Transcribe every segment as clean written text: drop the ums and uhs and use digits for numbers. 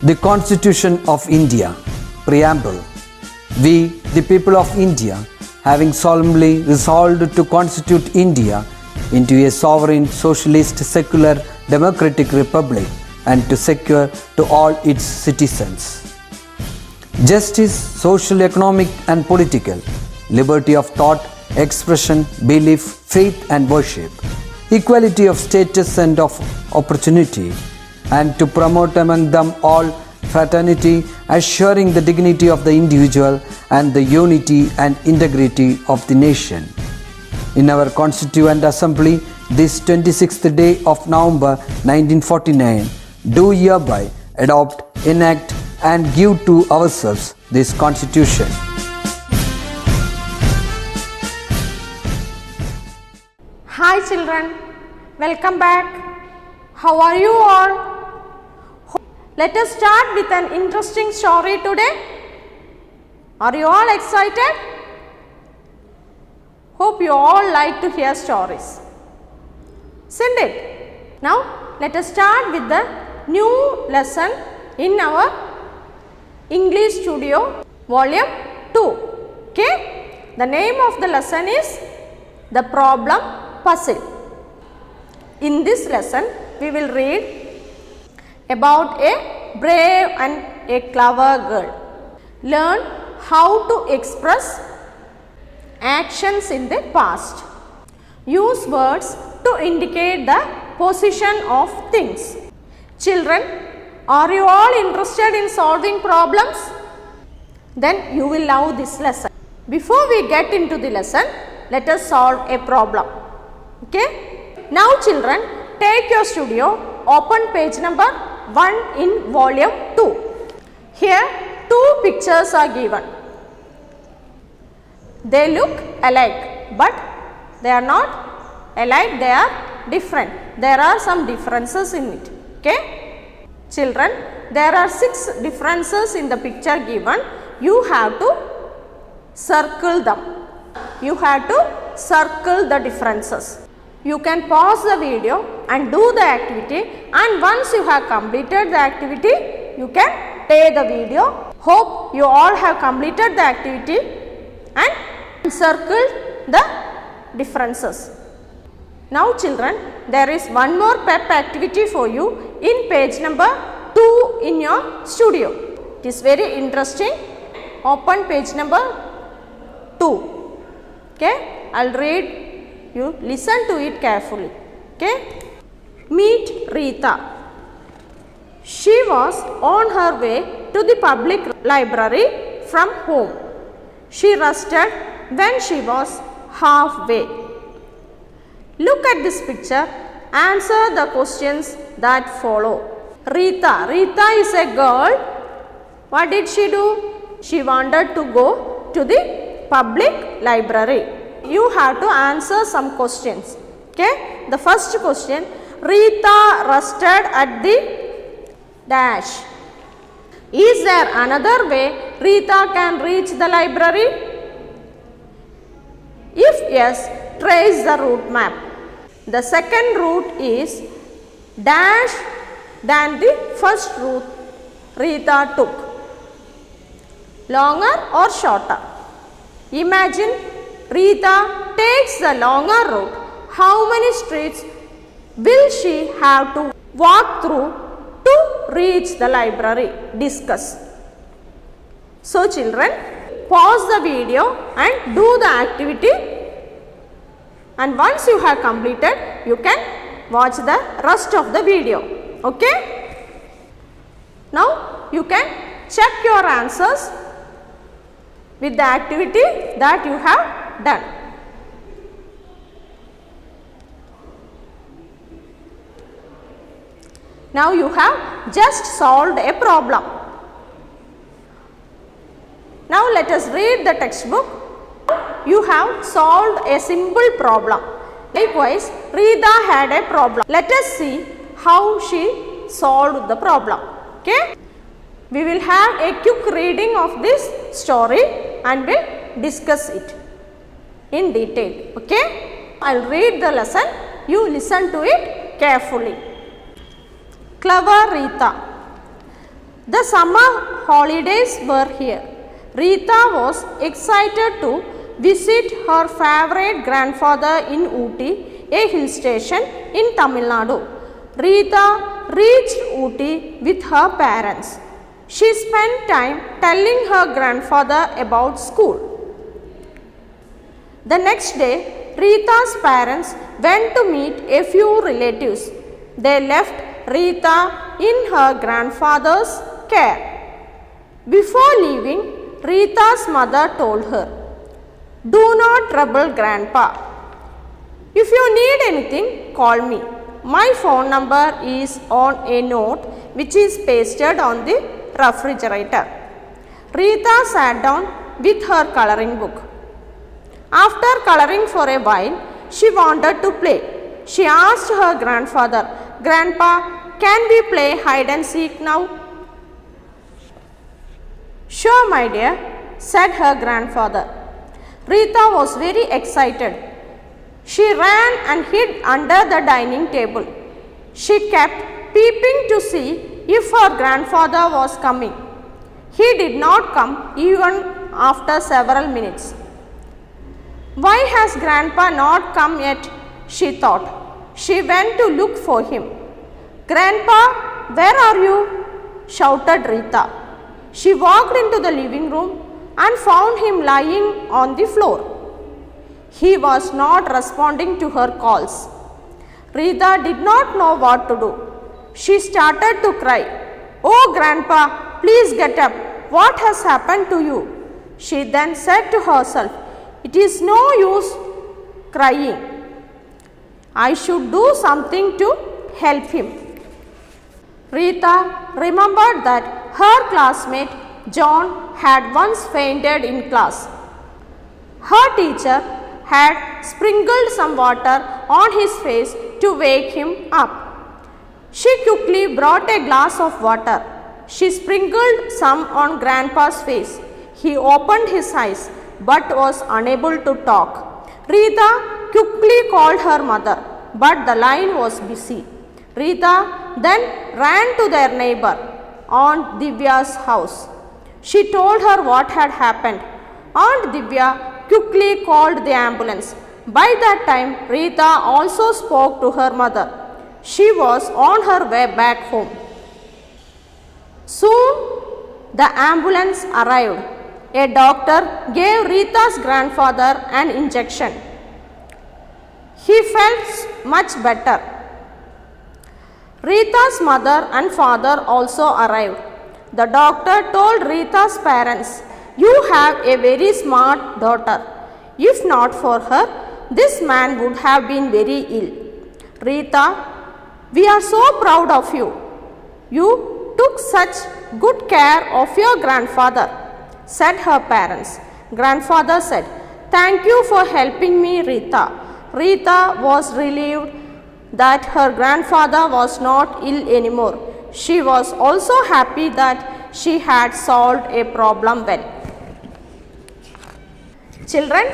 The Constitution of India, Preamble. We, the people of India, having solemnly resolved to constitute India into a sovereign, socialist, secular, democratic republic and to secure to all its citizens justice, social, economic and political, liberty of thought, expression, belief, faith and worship, equality of status and of opportunity, and to promote among them all fraternity, assuring the dignity of the individual and the unity and integrity of the nation. In our Constituent Assembly, this 26th day of November 1949, do hereby adopt, enact and give to ourselves this Constitution. Hi children, welcome back. How are you all? Let us start with an interesting story today. Are you all excited? Hope you all like to hear stories, isn't it? Now let us start with the new lesson in our English Studio Volume 2. Okay? The name of the lesson is The Problem Puzzle. In this lesson, we will read about a brave and a clever girl. Learn how to express actions in the past. Use words to indicate the position of things. Children, are you all interested in solving problems? Then you will love this lesson. Before we get into the lesson, let us solve a problem. Okay? Now children, take your studio, open page number 1 in volume 2. Here 2 pictures are given. They look alike, but they are not alike, they are different. There are some differences in it. Okay? Children, there are 6 differences in the picture given. You have to circle them. You have to circle the differences. You can pause the video and do the activity, and once you have completed the activity, you can play the video. Hope you all have completed the activity and circled the differences. Now children, there is one more pep activity for you in page number 2 in your studio. It is very interesting. Open page number 2. Okay, I will read. You listen to it carefully. Okay. Meet Rita. She was on her way to the public library from home. She rested when she was halfway. Look at this picture. Answer the questions that follow. Rita. Rita is a girl. What did she do? She wanted to go to the public library. You have to answer some questions. Okay. The first question. Rita rested at the dash. Is there another way Rita can reach the library? If yes, trace the route map. The second route is dash than the first route Rita took. Longer or shorter? Imagine Rita takes the longer route. How many streets will she have to walk through to reach the library? Discuss. So children, pause the video and do the activity, and once you have completed, you can watch the rest of the video. Okay? Now you can check your answers with the activity that you have done. Now you have just solved a problem. Now let us read the textbook. You have solved a simple problem. Likewise, Rita had a problem. Let us see how she solved the problem. Okay? We will have a quick reading of this story and will discuss it in detail. Okay? I will read the lesson. You listen to it carefully. Clever Rita. The summer holidays were here. Rita was excited to visit her favorite grandfather in Ooty, a hill station in Tamil Nadu. Rita reached Ooty with her parents. She spent time telling her grandfather about school. The next day, Rita's parents went to meet a few relatives. They left Rita in her grandfather's care. Before leaving, Rita's mother told her, "Do not trouble Grandpa. If you need anything, call me. My phone number is on a note which is pasted on the refrigerator." Rita sat down with her coloring book. After coloring for a while, she wanted to play. She asked her grandfather, "Grandpa, can we play hide and seek now?" "Sure, my dear," said her grandfather. Rita was very excited. She ran and hid under the dining table. She kept peeping to see if her grandfather was coming. He did not come even after several minutes. "Why has Grandpa not come yet?" she thought. She went to look for him. "Grandpa, where are you?" shouted Rita. She walked into the living room and found him lying on the floor. He was not responding to her calls. Rita did not know what to do. She started to cry. "Oh, Grandpa, please get up. What has happened to you?" She then said to herself, "It is no use crying. I should do something to help him." Rita remembered that her classmate John had once fainted in class. Her teacher had sprinkled some water on his face to wake him up. She quickly brought a glass of water. She sprinkled some on Grandpa's face. He opened his eyes but was unable to talk. Rita quickly called her mother, but the line was busy. Rita then ran to their neighbor, Aunt Divya's house. She told her what had happened. Aunt Divya quickly called the ambulance. By that time, Rita also spoke to her mother. She was on her way back home. Soon, the ambulance arrived. A doctor gave Rita's grandfather an injection. He felt much better. Rita's mother and father also arrived. The doctor told Rita's parents, "You have a very smart daughter. If not for her, this man would have been very ill. Rita, we are so proud of you. You took such good care of your grandfather," said her parents. Grandfather said, "Thank you for helping me, Rita." Rita was relieved that her grandfather was not ill anymore. She was also happy that she had solved a problem well. Children,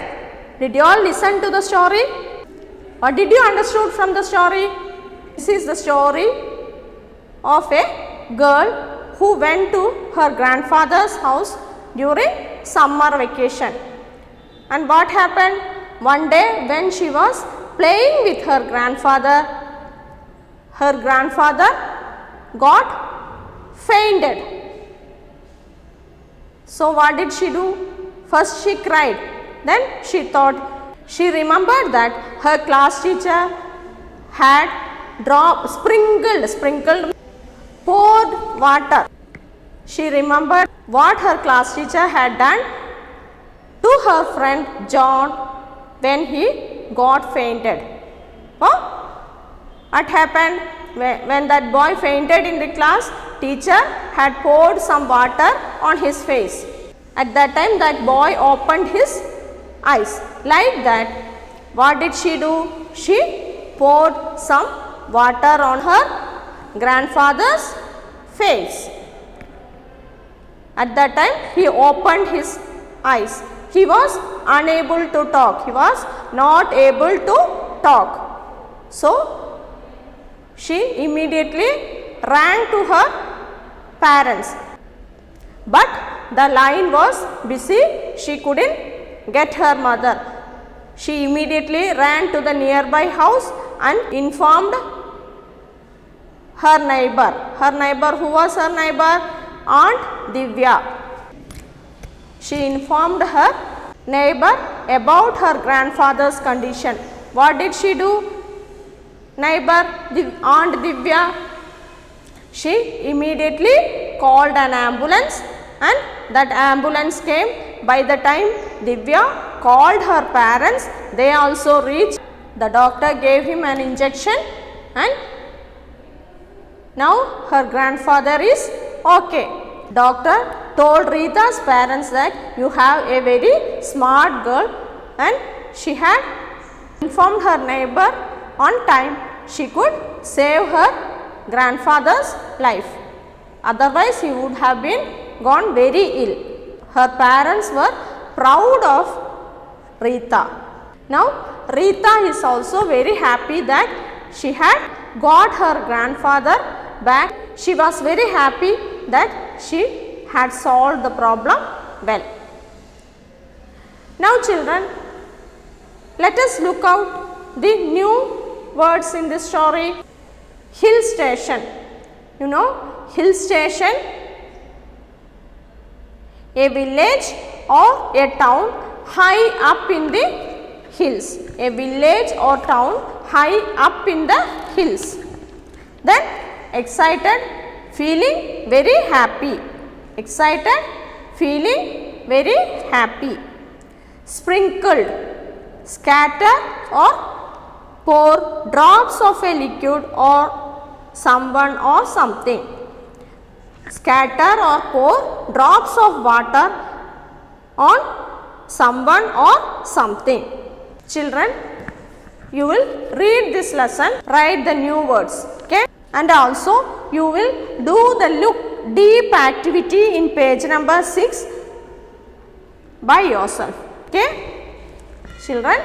did you all listen to the story? What did you understood from the story? This is the story of a girl who went to her grandfather's house during summer vacation. And what happened? One day when she was playing with her grandfather got fainted. So what did she do? First she cried. Then she remembered that her class teacher had sprinkled, poured water. She remembered what her class teacher had done to her friend John when he got fainted. Oh, what happened? When that boy fainted in the class, teacher had poured some water on his face. At that time, that boy opened his eyes. Like that, what did she do? She poured some water on her grandfather's face. At that time, he opened his eyes. He was unable to talk. He was not able to talk. So, she immediately ran to her parents but the line was busy. She couldn't get her mother. She immediately ran to the nearby house and informed her neighbor. Her neighbor, who was her neighbor? Aunt Divya. She informed her neighbor about her grandfather's condition. What did she do? Neighbor, Aunt Divya, she immediately called an ambulance, and that ambulance came. By the time Divya called her parents, they also reached. The doctor gave him an injection, and now her grandfather is okay. Doctor told Rita's parents that you have a very smart girl, and she had informed her neighbor on time. She could save her grandfather's life. Otherwise, he would have been gone very ill. Her parents were proud of Rita. Now, Rita is also very happy that she had got her grandfather back. She was very happy that she had solved the problem well. Now, children, let us look out the new words in this story. Hill station. You know, hill station, a village or a town high up in the hills. A village or town high up in the hills. Then excited, feeling very happy. Excited, feeling very happy. Sprinkled, scatter or pour drops of a liquid or someone or something. Scatter or pour drops of water on someone or something. Children, you will read this lesson, write the new words, okay? And also you will do the look deep activity in page number 6 by yourself, okay? Children,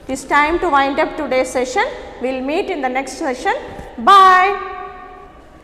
it is time to wind up today's session. We will meet in the next session. Bye.